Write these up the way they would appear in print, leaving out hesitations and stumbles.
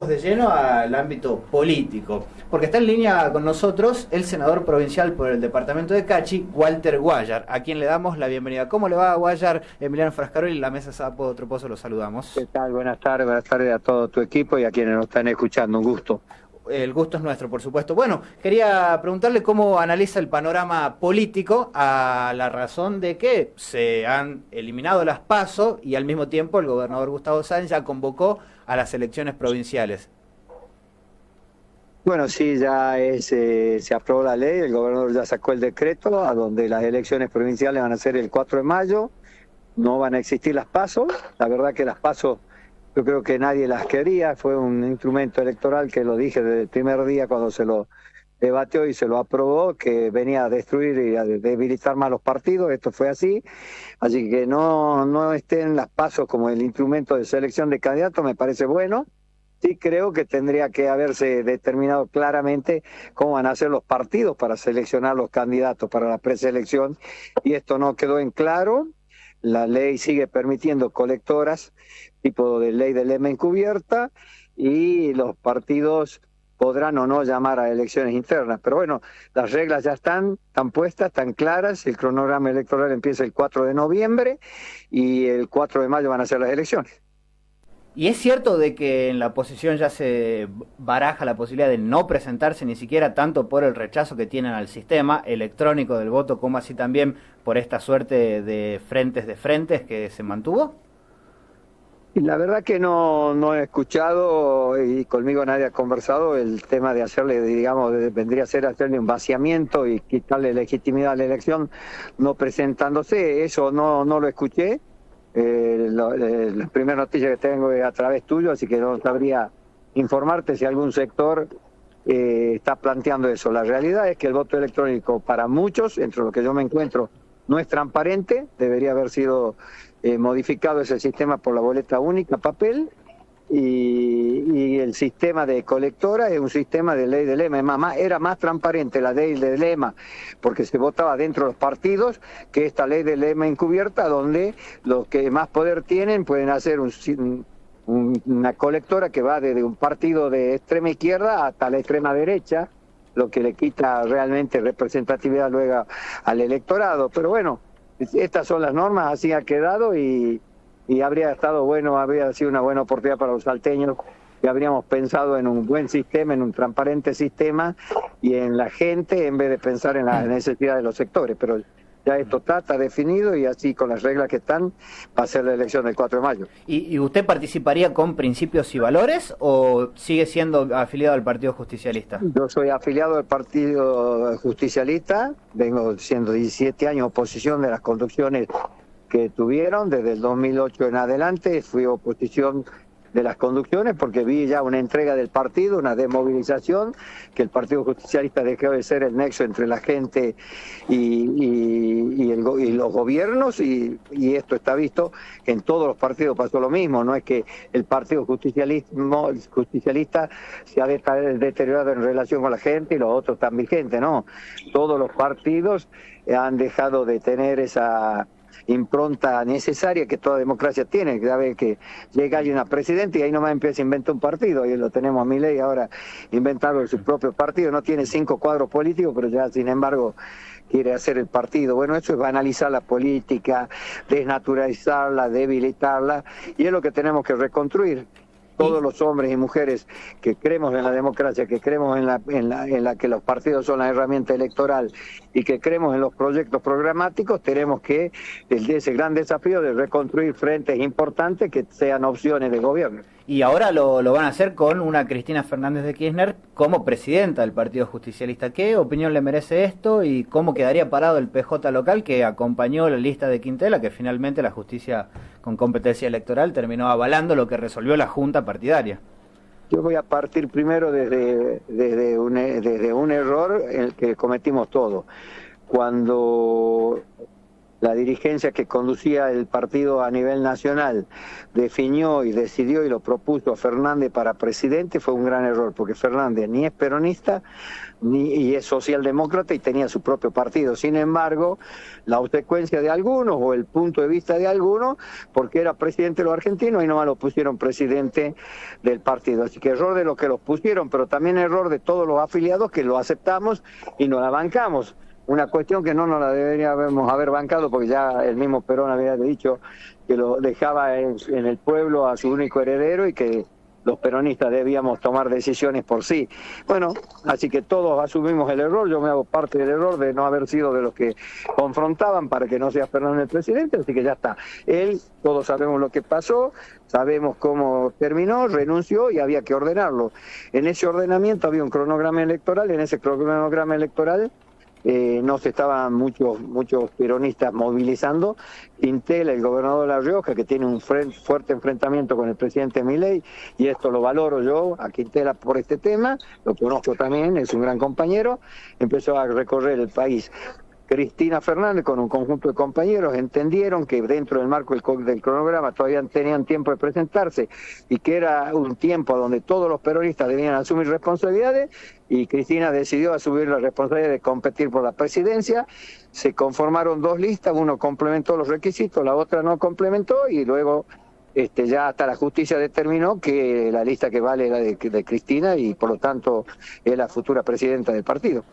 De lleno al ámbito político, porque está en línea con nosotros el senador provincial por el departamento de Cachi, Walter Guayar, a quien le damos la bienvenida. ¿Cómo le va, Guayar? Emiliano Frascaroli y la mesa Sapo Troposo, los saludamos. ¿Qué tal? Buenas tardes a todo tu equipo y a quienes nos están escuchando. Un gusto. El gusto es nuestro, por supuesto. Bueno, quería preguntarle cómo analiza el panorama político a la razón de que se han eliminado las PASO y al mismo tiempo el gobernador Gustavo Sáenz ya convocó a las elecciones provinciales. Bueno, sí, se aprobó la ley, el gobernador ya sacó el decreto a donde las elecciones provinciales van a ser el 4 de mayo, no van a existir las PASO. La verdad que las PASO yo creo que nadie las quería, fue un instrumento electoral que lo dije desde el primer día cuando se lo debatió y se lo aprobó, que venía a destruir y a debilitar más los partidos. Esto fue así que no estén las PASO como el instrumento de selección de candidatos me parece bueno. Sí creo que tendría que haberse determinado claramente cómo van a ser los partidos para seleccionar los candidatos para la preselección, y esto no quedó en claro. La ley sigue permitiendo colectoras tipo de ley de lema encubierta y los partidos podrán o no llamar a elecciones internas. Pero bueno, las reglas ya están puestas, están claras. El cronograma electoral empieza el 4 de noviembre y el 4 de mayo van a ser las elecciones. ¿Y es cierto de que en la oposición ya se baraja la posibilidad de no presentarse ni siquiera tanto por el rechazo que tienen al sistema electrónico del voto como así también por esta suerte de frentes que se mantuvo? Y la verdad que no he escuchado y conmigo nadie ha conversado el tema de hacerle, digamos, vendría a ser hacerle un vaciamiento y quitarle legitimidad a la elección no presentándose. Eso no lo escuché. La primera noticia que tengo es a través tuyo, así que no sabría informarte si algún sector está planteando eso. La realidad es que el voto electrónico para muchos, entre los que yo me encuentro, no es transparente. Debería haber sido modificado ese sistema por la boleta única, papel, y el sistema de colectora es un sistema de ley de lema. Era más transparente la ley de lema porque se votaba dentro de los partidos que esta ley de lema encubierta, donde los que más poder tienen pueden hacer una colectora que va desde un partido de extrema izquierda hasta la extrema derecha, lo que le quita realmente representatividad luego al electorado. Pero bueno, estas son las normas, así ha quedado y habría estado bueno, habría sido una buena oportunidad para los salteños, que habríamos pensado en un buen sistema, en un transparente sistema y en la gente en vez de pensar en las necesidades de los sectores. Pero ya esto está definido y así con las reglas que están va a ser la elección del 4 de mayo. ¿Y usted participaría con principios y valores o sigue siendo afiliado al Partido Justicialista? Yo soy afiliado al Partido Justicialista, vengo siendo 17 años oposición de las conducciones que tuvieron, desde el 2008 en adelante fui oposición de las conducciones porque vi ya una entrega del partido, una desmovilización, que el Partido Justicialista dejó de ser el nexo entre la gente y los gobiernos, y esto está visto que en todos los partidos pasó lo mismo. No es que el Partido Justicialista se ha deteriorado en relación con la gente y los otros están vigentes, no. Todos los partidos han dejado de tener esa impronta necesaria que toda democracia tiene. Cada vez que llega alguien a presidente y ahí nomás empieza a inventar un partido, ahí lo tenemos a Milei ahora inventando su propio partido, no tiene 5 cuadros políticos, pero ya sin embargo quiere hacer el partido. Bueno, eso es banalizar la política, desnaturalizarla, debilitarla, y es lo que tenemos que reconstruir. Todos los hombres y mujeres que creemos en la democracia, que creemos en la que los partidos son la herramienta electoral y que creemos en los proyectos programáticos, tenemos que, desde ese gran desafío de reconstruir frentes importantes que sean opciones de gobierno. Y ahora lo van a hacer con una Cristina Fernández de Kirchner como presidenta del Partido Justicialista. ¿Qué opinión le merece esto y cómo quedaría parado el PJ local que acompañó la lista de Quintela, que finalmente la justicia con competencia electoral terminó avalando lo que resolvió la Junta partidaria? Yo voy a partir primero desde un error en el que cometimos todos. Cuando la dirigencia que conducía el partido a nivel nacional definió y decidió y lo propuso a Fernández para presidente, fue un gran error, porque Fernández ni es peronista y es socialdemócrata y tenía su propio partido. Sin embargo, la obsecuencia de algunos o el punto de vista de algunos, porque era presidente de los argentinos y nomás lo pusieron presidente del partido. Así que error de los que los pusieron, pero también error de todos los afiliados que lo aceptamos y nos la bancamos. Una cuestión que no nos la deberíamos haber bancado, porque ya el mismo Perón había dicho que lo dejaba en el pueblo a su único heredero y que los peronistas debíamos tomar decisiones por sí. Bueno, así que todos asumimos el error, yo me hago parte del error de no haber sido de los que confrontaban para que no sea Fernández el presidente, así que ya está. Él, todos sabemos lo que pasó, sabemos cómo terminó, renunció y había que ordenarlo. En ese ordenamiento había un cronograma electoral, en ese cronograma electoral no se estaban muchos peronistas movilizando. Quintela, el gobernador de La Rioja, que tiene un fuerte enfrentamiento con el presidente Milei, y esto lo valoro yo, a Quintela por este tema, lo conozco también, es un gran compañero, empezó a recorrer el país. Cristina Fernández con un conjunto de compañeros entendieron que dentro del marco del cronograma todavía tenían tiempo de presentarse y que era un tiempo donde todos los peronistas debían asumir responsabilidades, y Cristina decidió asumir la responsabilidad de competir por la presidencia. Se conformaron dos listas, uno complementó los requisitos, la otra no complementó, y luego ya hasta la justicia determinó que la lista que vale era de Cristina y por lo tanto es la futura presidenta del partido.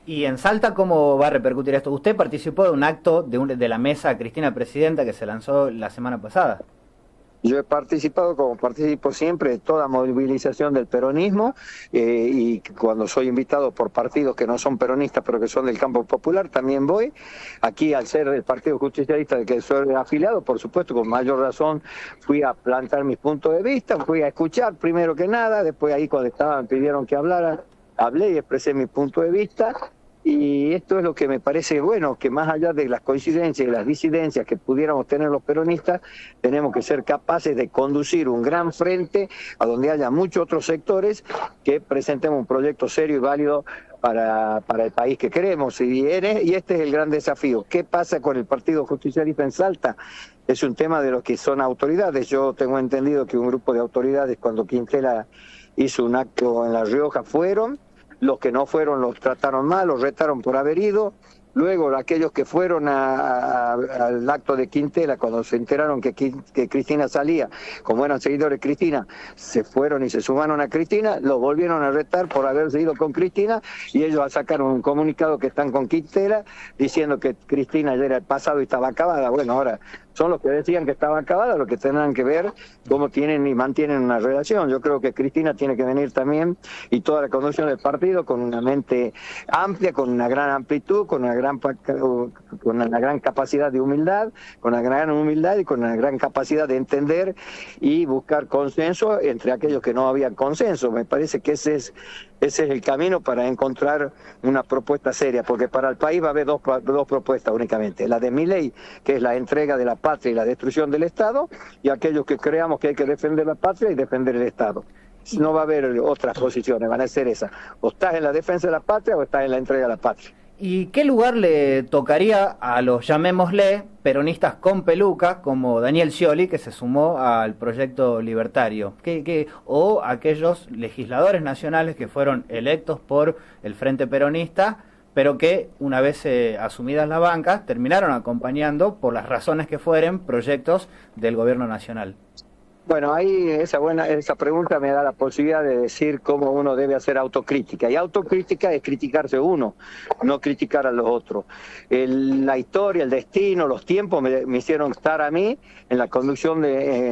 ¿Y en Salta cómo va a repercutir esto? Usted participó de un acto de la mesa Cristina Presidenta que se lanzó la semana pasada. Yo he participado, como participo siempre, de toda movilización del peronismo, y cuando soy invitado por partidos que no son peronistas pero que son del campo popular también voy. Aquí, al ser del Partido Justicialista del que soy afiliado, por supuesto, con mayor razón fui a plantar mis puntos de vista, fui a escuchar primero que nada, después ahí cuando pidieron que hablara, hablé y expresé mi punto de vista. Y esto es lo que me parece bueno, que más allá de las coincidencias y las disidencias que pudiéramos tener los peronistas, tenemos que ser capaces de conducir un gran frente a donde haya muchos otros sectores que presentemos un proyecto serio y válido para el país que queremos. Y este es el gran desafío. ¿Qué pasa con el Partido Justicialista en Salta? Es un tema de los que son autoridades. Yo tengo entendido que un grupo de autoridades, cuando Quintela hizo un acto en La Rioja, fueron. Los que no fueron los trataron mal, los retaron por haber ido. Luego, aquellos que fueron al acto de Quintela, cuando se enteraron que Cristina salía, como eran seguidores de Cristina, se fueron y se sumaron a Cristina, los volvieron a retar por haberse ido con Cristina, y ellos sacaron un comunicado que están con Quintela, diciendo que Cristina ya era el pasado y estaba acabada. Bueno, ahora son los que decían que estaba acabada los que tendrán que ver cómo tienen y mantienen una relación. Yo creo que Cristina tiene que venir también, y toda la conducción del partido, con una mente amplia, con una gran amplitud, con una gran capacidad de humildad, con una gran humildad y con una gran capacidad de entender y buscar consenso entre aquellos que no habían consenso. Me parece que ese es el camino para encontrar una propuesta seria, porque para el país va a haber dos propuestas únicamente: la de Milei, que es la entrega de la patria y la destrucción del Estado, y aquellos que creamos que hay que defender la patria y defender el Estado. No va a haber otras posiciones, van a ser esas: o estás en la defensa de la patria o estás en la entrega de la patria. ¿Y qué lugar le tocaría a los, llamémosle, peronistas con peluca, como Daniel Scioli, que se sumó al proyecto libertario? O aquellos legisladores nacionales que fueron electos por el Frente Peronista, pero que, una vez asumidas las bancas, terminaron acompañando, por las razones que fueren, proyectos del gobierno nacional? Bueno, ahí esa pregunta me da la posibilidad de decir cómo uno debe hacer autocrítica. Y autocrítica es criticarse uno, no criticar a los otros. La historia, el destino, los tiempos me hicieron estar a mí en la conducción,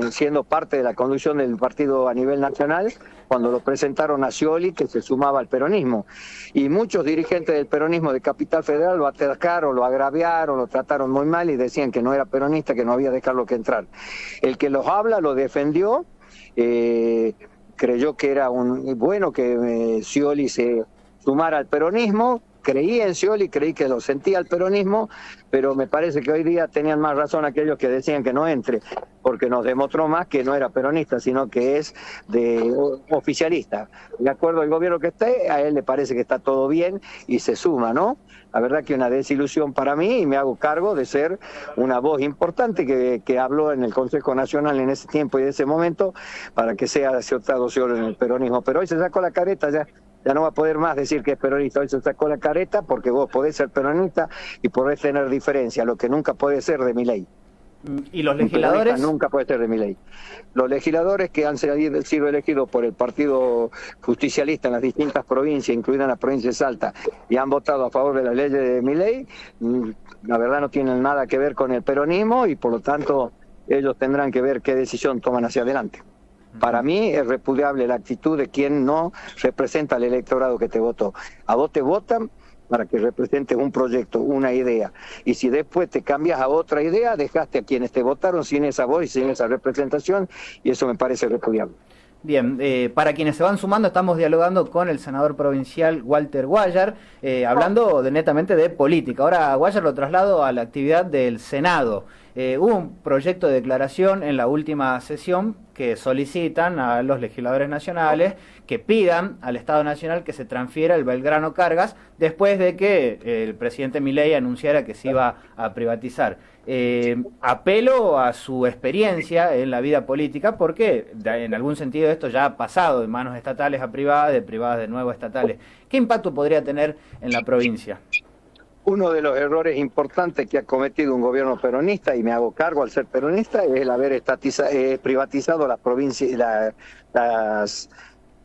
siendo parte de la conducción del partido a nivel nacional, cuando lo presentaron a Scioli, que se sumaba al peronismo. Y muchos dirigentes del peronismo de Capital Federal lo atacaron, lo agraviaron, lo trataron muy mal y decían que no era peronista, que no había dejarlo que entrar. El que los habla lo defendió, creyó que era bueno que Scioli se sumara al peronismo, creí en Scioli, creí que lo sentía el peronismo, pero me parece que hoy día tenían más razón aquellos que decían que no entre, porque nos demostró más que no era peronista, sino que es oficialista. De acuerdo al gobierno que esté, a él le parece que está todo bien y se suma, ¿no? La verdad que una desilusión para mí, y me hago cargo de ser una voz importante que habló en el Consejo Nacional en ese tiempo y en ese momento para que sea aceptado Scioli en el peronismo. Pero hoy se sacó la careta, ya no va a poder más decir que es peronista. Hoy se sacó la careta porque vos podés ser peronista y podés tener diferencia, lo que nunca puede ser de Milei. ¿Y los legisladores? Nunca puede ser de Milei. Los legisladores que han sido elegidos por el Partido Justicialista en las distintas provincias, incluida la provincia de Salta, y han votado a favor de las leyes de Milei, la verdad no tienen nada que ver con el peronismo y por lo tanto ellos tendrán que ver qué decisión toman hacia adelante. Para mí es repudiable la actitud de quien no representa al electorado que te votó. A vos te votan para que representes un proyecto, una idea. Y si después te cambias a otra idea, dejaste a quienes te votaron sin esa voz y sin esa representación, y eso me parece repudiable. Bien, para quienes se van sumando, estamos dialogando con el senador provincial Walter Guayar, hablando netamente de política. Ahora Guayar lo traslado a la actividad del Senado. Hubo un proyecto de declaración en la última sesión que solicitan a los legisladores nacionales que pidan al Estado Nacional que se transfiera el Belgrano Cargas después de que el presidente Milei anunciara que se iba a privatizar. Apelo a su experiencia en la vida política porque en algún sentido esto ya ha pasado de manos estatales a privadas, de privadas de nuevo a estatales. ¿Qué impacto podría tener en la provincia? Uno de los errores importantes que ha cometido un gobierno peronista, y me hago cargo al ser peronista, es el haber privatizado las provincias, las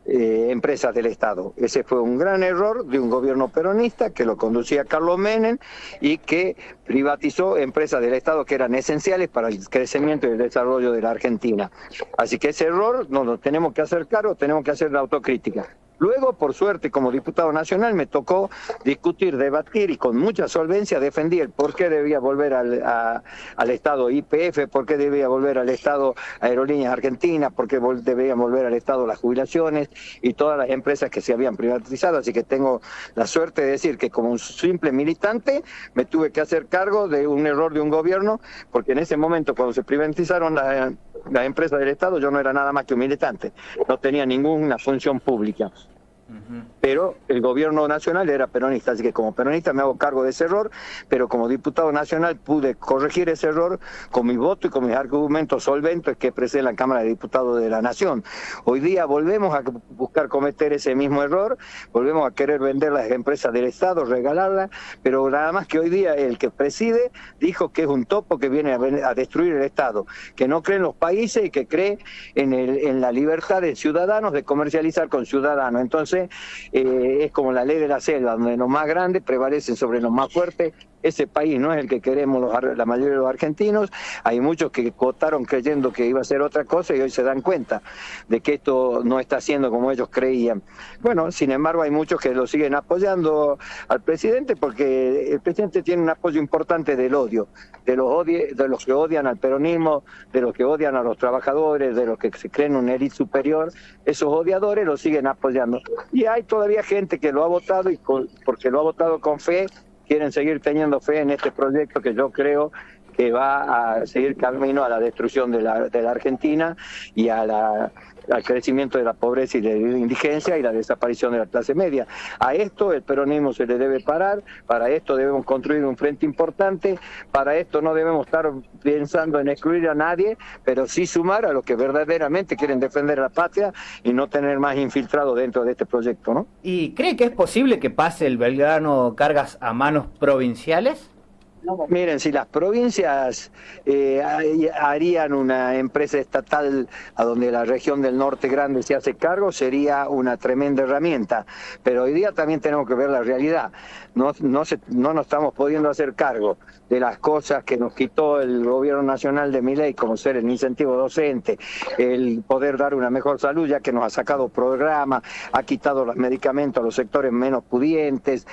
empresas del Estado. Ese fue un gran error de un gobierno peronista que lo conducía Carlos Menem y que privatizó empresas del Estado que eran esenciales para el crecimiento y el desarrollo de la Argentina. Así que ese error nos tenemos que hacer cargo, tenemos que hacer la autocrítica. Luego, por suerte, como diputado nacional, me tocó discutir, debatir y con mucha solvencia defendí el por qué debía volver al Estado YPF, por qué debía volver al Estado Aerolíneas Argentinas, por qué debían volver al Estado las jubilaciones y todas las empresas que se habían privatizado. Así que tengo la suerte de decir que como un simple militante me tuve que hacer cargo de un error de un gobierno, porque en ese momento cuando se privatizaron las empresas del Estado yo no era nada más que un militante, no tenía ninguna función pública. Pero el gobierno nacional era peronista, así que como peronista me hago cargo de ese error, pero como diputado nacional pude corregir ese error con mi voto y con mis argumentos solventes que expresé en la Cámara de Diputados de la Nación. Hoy día volvemos a buscar cometer ese mismo error, volvemos a querer vender las empresas del Estado, regalarlas, pero nada más que hoy día el que preside dijo que es un topo que viene a destruir el Estado, que no cree en los países y que cree en la libertad de ciudadanos de comercializar con ciudadanos. Entonces es como la ley de la selva, donde los más grandes prevalecen sobre los más fuertes. Ese país no es el que queremos la mayoría de los argentinos. Hay muchos que votaron creyendo que iba a ser otra cosa y hoy se dan cuenta de que esto no está siendo como ellos creían. Bueno, sin embargo hay muchos que lo siguen apoyando al presidente porque el presidente tiene un apoyo importante del odio, de los que odian al peronismo, de los que odian a los trabajadores, de los que se creen una élite superior. Esos odiadores lo siguen apoyando. Y hay todavía gente que lo ha votado y porque lo ha votado con fe, quieren seguir teniendo fe en este proyecto que yo creo que va a seguir camino a la destrucción de la Argentina y al crecimiento de la pobreza y de la indigencia y la desaparición de la clase media. A esto el peronismo se le debe parar, para esto debemos construir un frente importante, para esto no debemos estar pensando en excluir a nadie, pero sí sumar a los que verdaderamente quieren defender a la patria y no tener más infiltrados dentro de este proyecto, ¿no? ¿Y cree que es posible que pase el Belgrano Cargas a manos provinciales? Miren, si las provincias harían una empresa estatal a donde la región del norte grande se hace cargo, sería una tremenda herramienta. Pero hoy día también tenemos que ver la realidad. No nos estamos pudiendo hacer cargo de las cosas que nos quitó el gobierno nacional de Milei, como ser el incentivo docente, el poder dar una mejor salud, ya que nos ha sacado programas, ha quitado los medicamentos a los sectores menos pudientes.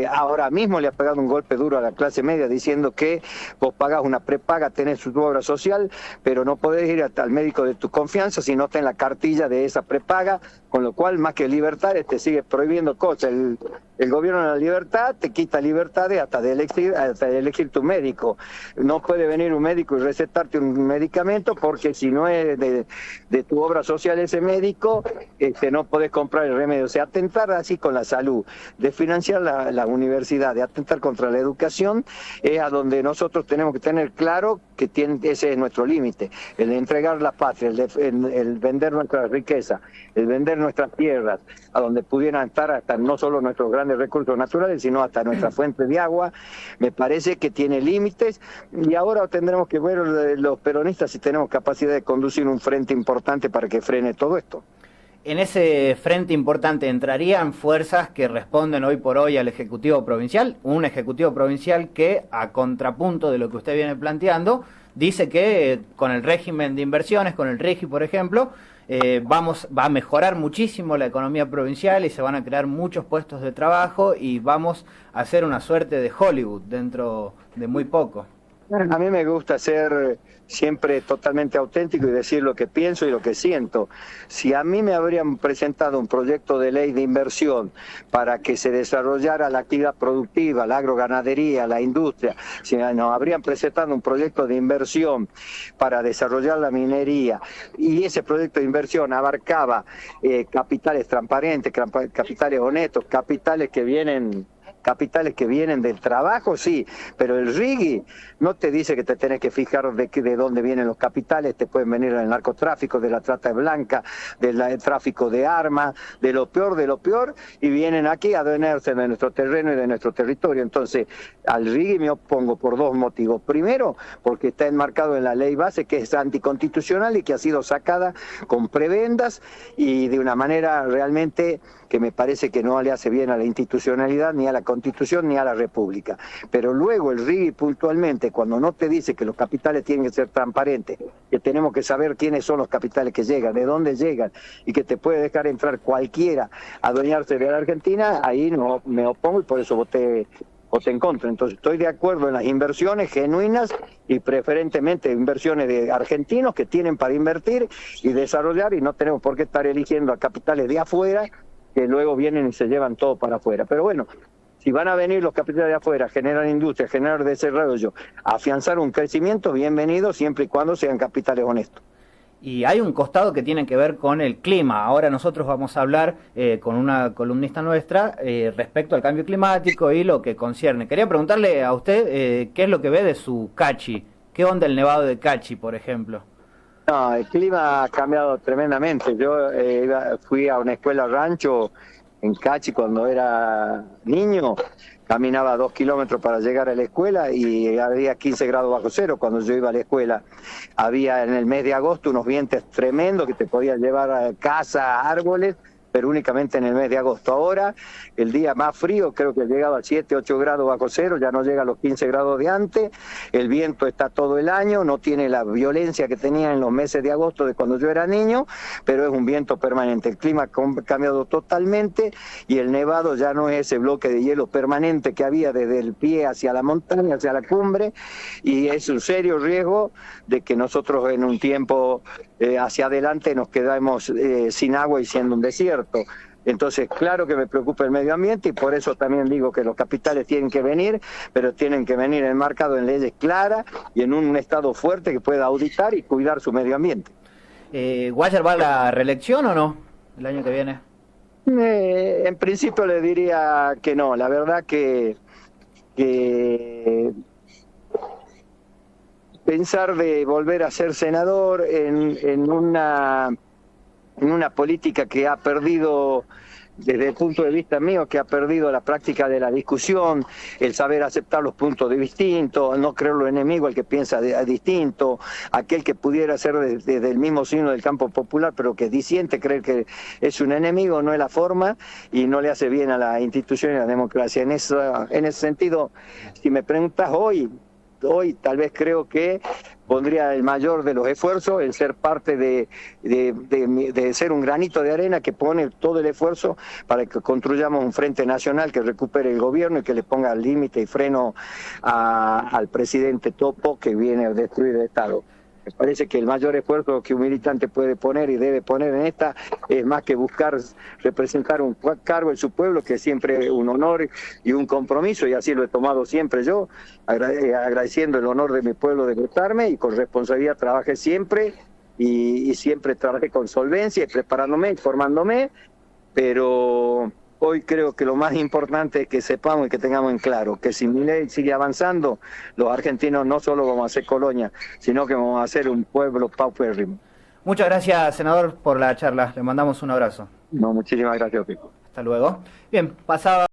Ahora mismo le ha pegado un golpe duro a la clase media, diciendo que vos pagás una prepaga, tenés tu obra social, pero no podés ir al médico de tu confianza si no está en la cartilla de esa prepaga, con lo cual más que libertad te sigue prohibiendo cosas. El gobierno de la libertad te quita libertades hasta de elegir tu médico. No puede venir un médico y recetarte un medicamento porque si no es de tu obra social ese médico, no podés comprar el remedio. O sea, atentar así con la salud, de financiar la universidad, de atentar contra la educación, es a donde nosotros tenemos que tener claro que ese es nuestro límite, el de entregar la patria, el vender nuestra riqueza, el vender nuestras tierras, a donde pudieran estar hasta no solo nuestros grandes recursos naturales, sino hasta nuestra fuente de agua. Me parece que tiene límites y ahora tendremos que ver los peronistas si tenemos capacidad de conducir un frente importante para que frene todo esto. En ese frente importante entrarían fuerzas que responden hoy por hoy al Ejecutivo Provincial, un Ejecutivo Provincial que, a contrapunto de lo que usted viene planteando, dice que con el régimen de inversiones, con el RIGI, por ejemplo, va a mejorar muchísimo la economía provincial y se van a crear muchos puestos de trabajo y vamos a hacer una suerte de Hollywood dentro de muy poco. A mí me gusta ser siempre totalmente auténtico y decir lo que pienso y lo que siento. Si a mí me habrían presentado un proyecto de ley de inversión para que se desarrollara la actividad productiva, la agroganadería, la industria, si nos habrían presentado un proyecto de inversión para desarrollar la minería y ese proyecto de inversión abarcaba capitales transparentes, capitales honestos, capitales que vienen del trabajo, sí, pero el RIGI no te dice que te tenés que fijar de dónde vienen los capitales, te pueden venir del narcotráfico, de la trata de blanca, del tráfico de armas, de lo peor, y vienen aquí a adueñarse de nuestro terreno y de nuestro territorio. Entonces, al RIGI me opongo por dos motivos. Primero, porque está enmarcado en la ley base, que es anticonstitucional y que ha sido sacada con prebendas y de una manera realmente que me parece que no le hace bien a la institucionalidad, ni a la Constitución, ni a la República. Pero luego el RIGI puntualmente, cuando no te dice que los capitales tienen que ser transparentes, que tenemos que saber quiénes son los capitales que llegan, de dónde llegan, y que te puede dejar entrar cualquiera a adueñarse de la Argentina, ahí no me opongo y por eso voté en contra. Entonces estoy de acuerdo en las inversiones genuinas y preferentemente inversiones de argentinos que tienen para invertir y desarrollar, y no tenemos por qué estar eligiendo a capitales de afuera que luego vienen y se llevan todo para afuera. Pero bueno, si van a venir los capitales de afuera, generar industria, generar desarrollo, afianzar un crecimiento, bienvenido, siempre y cuando sean capitales honestos. Y hay un costado que tiene que ver con el clima. Ahora nosotros vamos a hablar con una columnista nuestra respecto al cambio climático y lo que concierne. Quería preguntarle a usted qué es lo que ve de su Cachi. ¿Qué onda el nevado de Cachi, por ejemplo? No, el clima ha cambiado tremendamente. Yo fui a una escuela rancho en Cachi cuando era niño, caminaba 2 kilómetros para llegar a la escuela y había 15 grados bajo cero cuando yo iba a la escuela. Había en el mes de agosto unos vientos tremendos que te podían llevar a casa, árboles, pero únicamente en el mes de agosto. Ahora, el día más frío, creo que ha llegado a 7, 8 grados bajo cero, ya no llega a los 15 grados de antes, el viento está todo el año, no tiene la violencia que tenía en los meses de agosto de cuando yo era niño, pero es un viento permanente. El clima ha cambiado totalmente y el nevado ya no es ese bloque de hielo permanente que había desde el pie hacia la montaña, hacia la cumbre, y es un serio riesgo de que nosotros en un tiempo hacia adelante nos quedamos sin agua y siendo un desierto. Entonces, claro que me preocupa el medio ambiente y por eso también digo que los capitales tienen que venir, pero tienen que venir enmarcados en leyes claras y en un Estado fuerte que pueda auditar y cuidar su medio ambiente. ¿Guayar va a la reelección o no el año que viene? En principio le diría que no. La verdad que pensar de volver a ser senador en una política que ha perdido, desde el punto de vista mío, que ha perdido la práctica de la discusión, el saber aceptar los puntos de distintos, no creerlo enemigo al que piensa distinto, aquel que pudiera ser desde el mismo signo del campo popular, pero que disiente, creer que es un enemigo, no es la forma y no le hace bien a la institución y a la democracia. En ese sentido, si me preguntas hoy tal vez creo que pondría el mayor de los esfuerzos en ser parte de ser un granito de arena que pone todo el esfuerzo para que construyamos un frente nacional que recupere el gobierno y que le ponga límite y freno al presidente Topo que viene a destruir el Estado. Me parece que el mayor esfuerzo que un militante puede poner y debe poner en esta es más que buscar representar un cargo en su pueblo, que es siempre un honor y un compromiso, y así lo he tomado siempre yo, agradeciendo el honor de mi pueblo de votarme, y con responsabilidad trabajé siempre, y siempre trabajé con solvencia, y preparándome, informándome, pero hoy creo que lo más importante es que sepamos y que tengamos en claro que si Milei sigue avanzando, los argentinos no solo vamos a ser colonia, sino que vamos a ser un pueblo paupérrimo. Muchas gracias, senador, por la charla. Le mandamos un abrazo. No, muchísimas gracias, Pico. Hasta luego. Bien, pasaba.